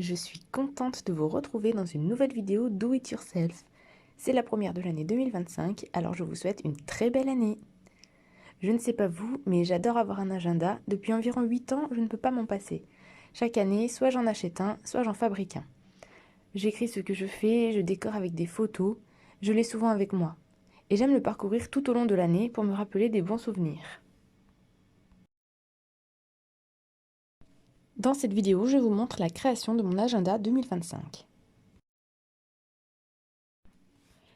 je suis contente de vous retrouver dans une nouvelle vidéo Do It Yourself. C'est la première de l'année 2025, alors je vous souhaite une très belle année. Je ne sais pas vous, mais j'adore avoir un agenda. Depuis environ 8 ans, je ne peux pas m'en passer. Chaque année, soit j'en achète un, soit j'en fabrique un. J'écris ce que je fais, je décore avec des photos, je l'ai souvent avec moi. Et j'aime le parcourir tout au long de l'année pour me rappeler des bons souvenirs. Dans cette vidéo, je vous montre la création de mon agenda 2025.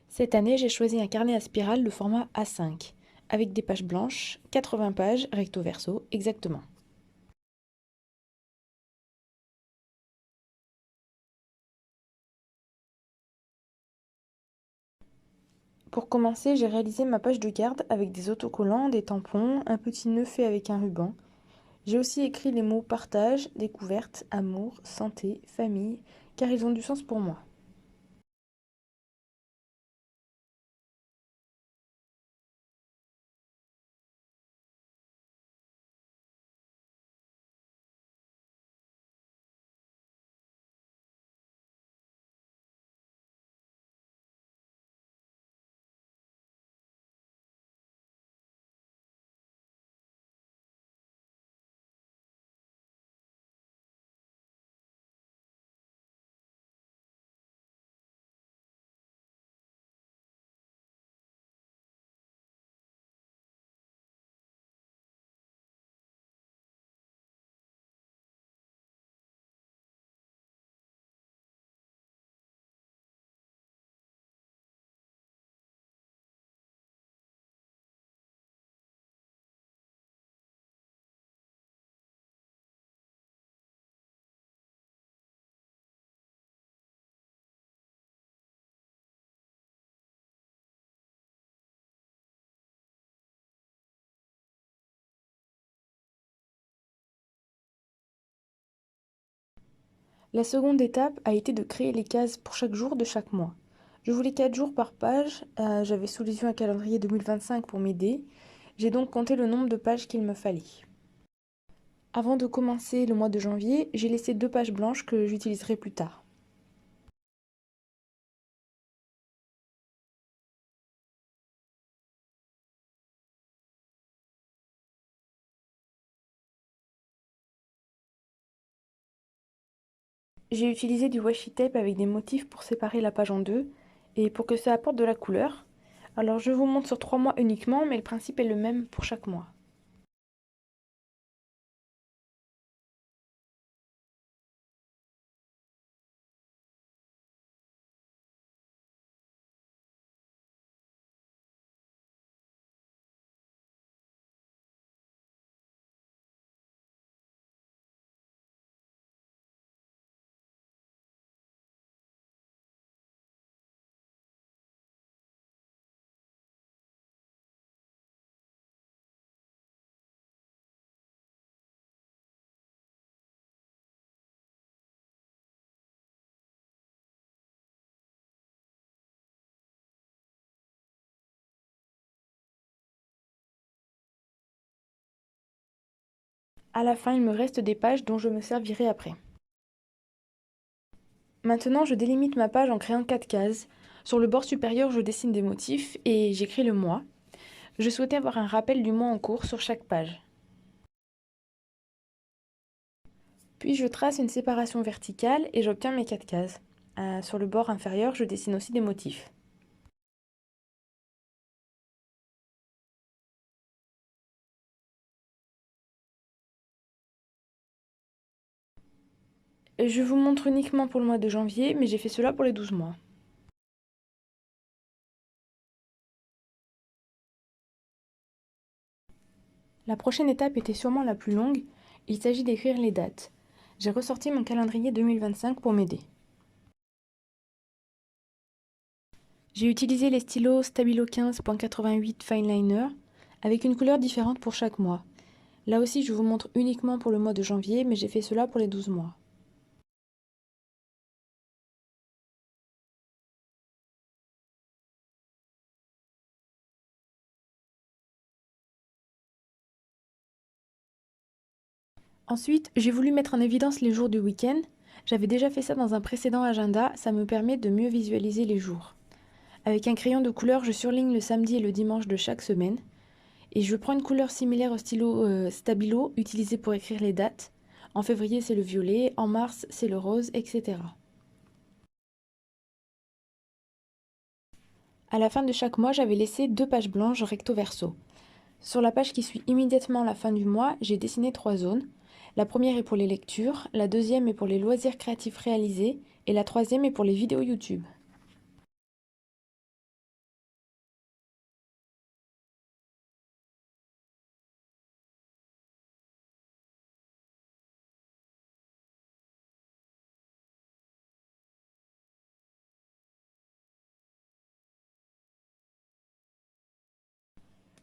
Cette année, j'ai choisi un carnet à spirale de format A5, avec des pages blanches, 80 pages recto verso exactement. Pour commencer, j'ai réalisé ma page de garde avec des autocollants, des tampons, un petit nœud fait avec un ruban. J'ai aussi écrit les mots partage, découverte, amour, santé, famille, car ils ont du sens pour moi. La seconde étape a été de créer les cases pour chaque jour de chaque mois. Je voulais 4 jours par page, j'avais sous les yeux un calendrier 2025 pour m'aider, j'ai donc compté le nombre de pages qu'il me fallait. Avant de commencer le mois de janvier, j'ai laissé 2 pages blanches que j'utiliserai plus tard. J'ai utilisé du washi tape avec des motifs pour séparer la page en deux et pour que ça apporte de la couleur. Alors je vous montre sur 3 mois uniquement, mais le principe est le même pour chaque mois. À la fin, il me reste des pages dont je me servirai après. Maintenant, je délimite ma page en créant 4 cases. Sur le bord supérieur, je dessine des motifs et j'écris le mois. Je souhaitais avoir un rappel du mois en cours sur chaque page. Puis je trace une séparation verticale et j'obtiens mes 4 cases. Sur le bord inférieur, je dessine aussi des motifs. Je vous montre uniquement pour le mois de janvier, mais j'ai fait cela pour les 12 mois. La prochaine étape était sûrement la plus longue, il s'agit d'écrire les dates. J'ai ressorti mon calendrier 2025 pour m'aider. J'ai utilisé les stylos Stabilo 15.88 Fineliner avec une couleur différente pour chaque mois. Là aussi, je vous montre uniquement pour le mois de janvier, mais j'ai fait cela pour les 12 mois. Ensuite, j'ai voulu mettre en évidence les jours du week-end. J'avais déjà fait ça dans un précédent agenda, ça me permet de mieux visualiser les jours. Avec un crayon de couleur, je surligne le samedi et le dimanche de chaque semaine. Et je prends une couleur similaire au stylo Stabilo utilisé pour écrire les dates. En février, c'est le violet, en mars, c'est le rose, etc. À la fin de chaque mois, j'avais laissé 2 pages blanches recto verso. Sur la page qui suit immédiatement la fin du mois, j'ai dessiné 3 zones. La première est pour les lectures, la deuxième est pour les loisirs créatifs réalisés et la troisième est pour les vidéos YouTube.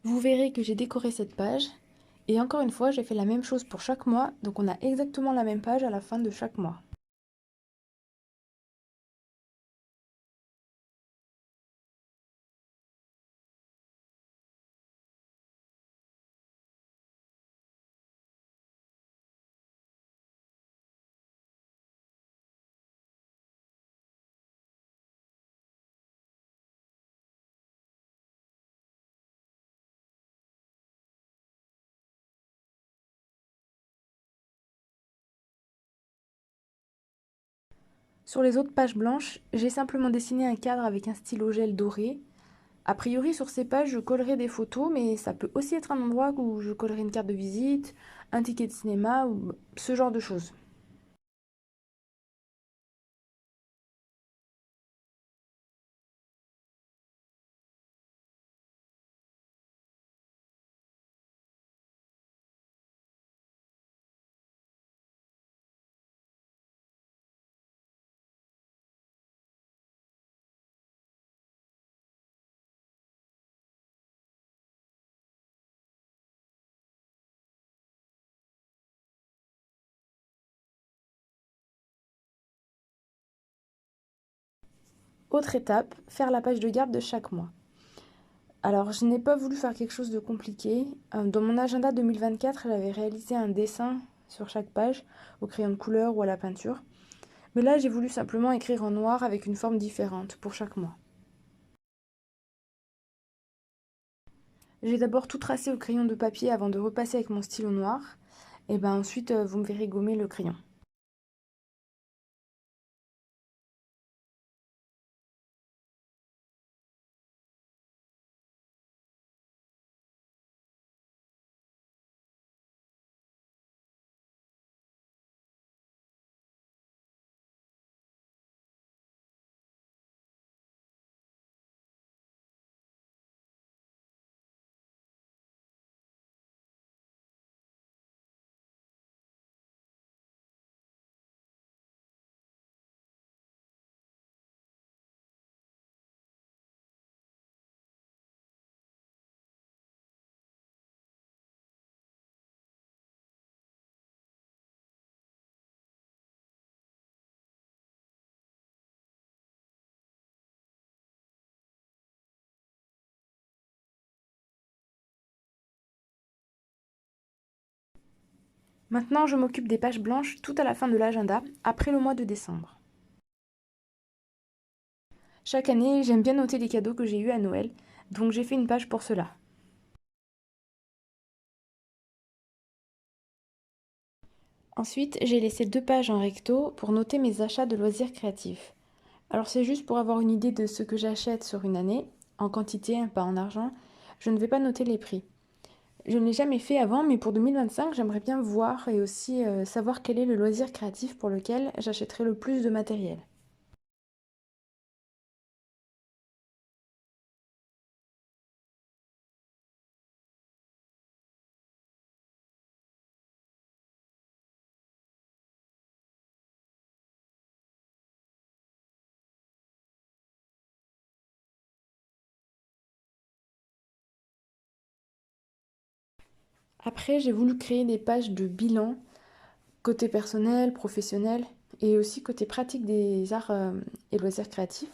Vous verrez que j'ai décoré cette page et encore une fois, j'ai fait la même chose pour chaque mois, donc on a exactement la même page à la fin de chaque mois. Sur les autres pages blanches, j'ai simplement dessiné un cadre avec un stylo gel doré. A priori, sur ces pages, je collerai des photos, mais ça peut aussi être un endroit où je collerai une carte de visite, un ticket de cinéma ou ce genre de choses. Autre étape, faire la page de garde de chaque mois. Alors, je n'ai pas voulu faire quelque chose de compliqué. Dans mon agenda 2024, j'avais réalisé un dessin sur chaque page, au crayon de couleur ou à la peinture. Mais là, j'ai voulu simplement écrire en noir avec une forme différente pour chaque mois. J'ai d'abord tout tracé au crayon de papier avant de repasser avec mon stylo noir. Et ben ensuite, vous me verrez gommer le crayon. Maintenant, je m'occupe des pages blanches tout à la fin de l'agenda, après le mois de décembre. Chaque année, j'aime bien noter les cadeaux que j'ai eus à Noël, donc j'ai fait une page pour cela. Ensuite, j'ai laissé 2 pages en recto pour noter mes achats de loisirs créatifs. Alors c'est juste pour avoir une idée de ce que j'achète sur une année, en quantité, hein, pas en argent. Je ne vais pas noter les prix. Je ne l'ai jamais fait avant, mais pour 2025, j'aimerais bien voir et aussi savoir quel est le loisir créatif pour lequel j'achèterai le plus de matériel. Après, j'ai voulu créer des pages de bilan, côté personnel, professionnel, et aussi côté pratique des arts et loisirs créatifs,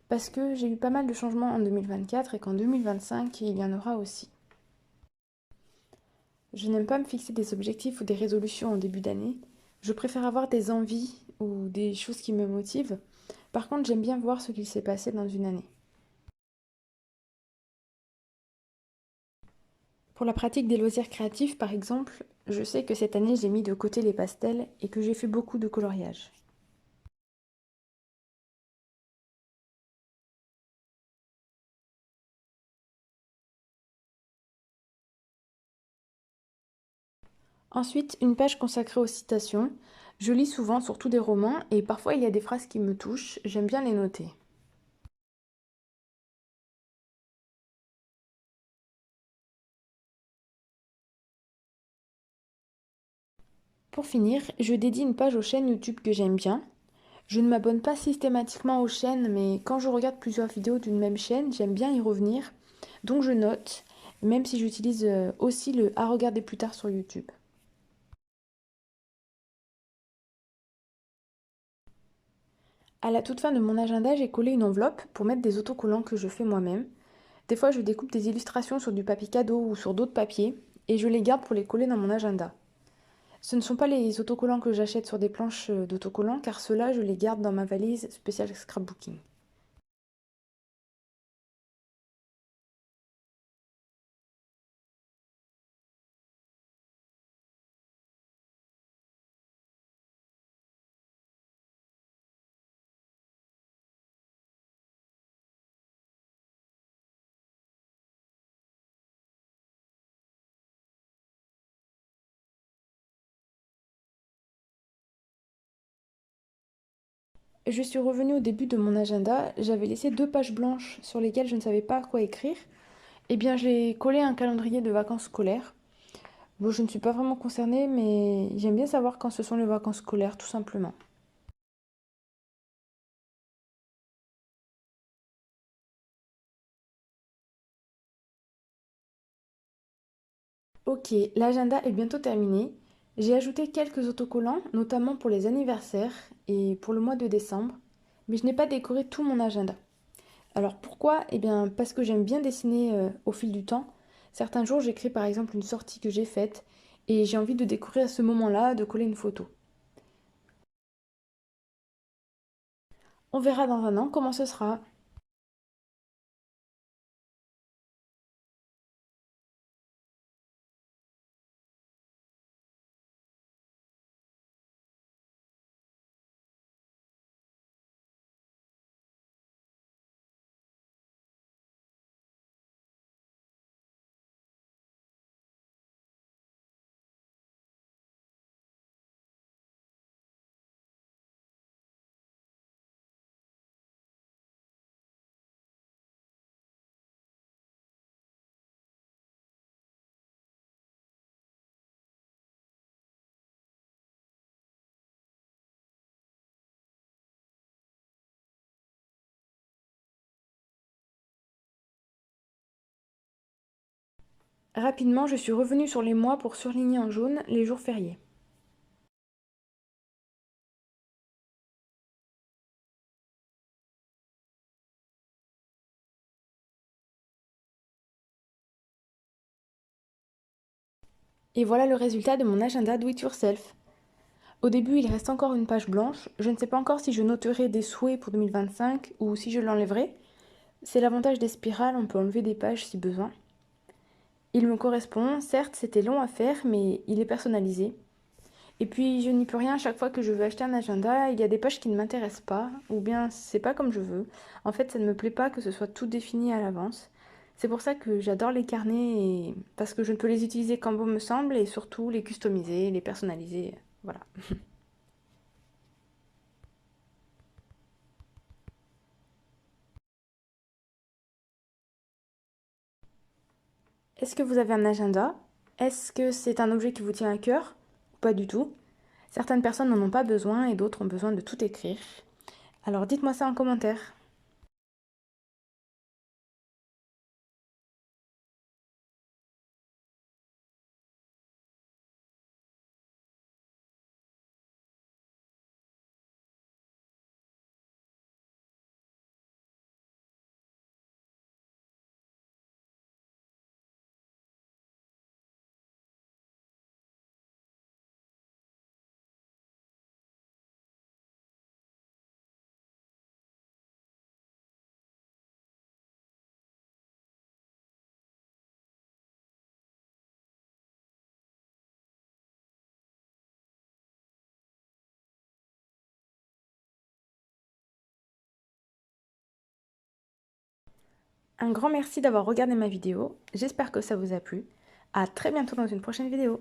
parce que j'ai eu pas mal de changements en 2024 et qu'en 2025, il y en aura aussi. Je n'aime pas me fixer des objectifs ou des résolutions en début d'année. Je préfère avoir des envies ou des choses qui me motivent. Par contre, j'aime bien voir ce qu'il s'est passé dans une année. Pour la pratique des loisirs créatifs, par exemple, je sais que cette année j'ai mis de côté les pastels et que j'ai fait beaucoup de coloriage. Ensuite, une page consacrée aux citations. Je lis souvent, surtout des romans, et parfois il y a des phrases qui me touchent, j'aime bien les noter. Pour finir, je dédie une page aux chaînes YouTube que j'aime bien. Je ne m'abonne pas systématiquement aux chaînes, mais quand je regarde plusieurs vidéos d'une même chaîne, j'aime bien y revenir. Donc je note, même si j'utilise aussi le à regarder plus tard sur YouTube. À la toute fin de mon agenda, j'ai collé une enveloppe pour mettre des autocollants que je fais moi-même. Des fois, je découpe des illustrations sur du papier cadeau ou sur d'autres papiers et je les garde pour les coller dans mon agenda. Ce ne sont pas les autocollants que j'achète sur des planches d'autocollants car ceux-là, je les garde dans ma valise spéciale scrapbooking. Je suis revenue au début de mon agenda, j'avais laissé deux pages blanches sur lesquelles je ne savais pas quoi écrire. Eh bien, j'ai collé un calendrier de vacances scolaires. Bon, je ne suis pas vraiment concernée, mais j'aime bien savoir quand ce sont les vacances scolaires, tout simplement. Ok, l'agenda est bientôt terminé. J'ai ajouté quelques autocollants, notamment pour les anniversaires et pour le mois de décembre, mais je n'ai pas décoré tout mon agenda. Alors pourquoi? Eh bien parce que j'aime bien dessiner au fil du temps. Certains jours, j'écris par exemple une sortie que j'ai faite et j'ai envie de découvrir à ce moment-là, de coller une photo. On verra dans un an comment ce sera. Rapidement, je suis revenue sur les mois pour surligner en jaune les jours fériés. Et voilà le résultat de mon agenda Do It Yourself. Au début, il reste encore une page blanche. Je ne sais pas encore si je noterai des souhaits pour 2025 ou si je l'enlèverai. C'est l'avantage des spirales, on peut enlever des pages si besoin. Il me correspond, certes c'était long à faire, mais il est personnalisé. Et puis je n'y peux rien, à chaque fois que je veux acheter un agenda, il y a des pages qui ne m'intéressent pas, ou bien c'est pas comme je veux. En fait, ça ne me plaît pas que ce soit tout défini à l'avance. C'est pour ça que j'adore les carnets, parce que je peux les utiliser quand bon me semble, et surtout les customiser, les personnaliser. Voilà. Est-ce que vous avez un agenda? Est-ce que c'est un objet qui vous tient à cœur? Pas du tout. Certaines personnes n'en ont pas besoin et d'autres ont besoin de tout écrire. Alors dites-moi ça en commentaire. Un grand merci d'avoir regardé ma vidéo, j'espère que ça vous a plu. À très bientôt dans une prochaine vidéo.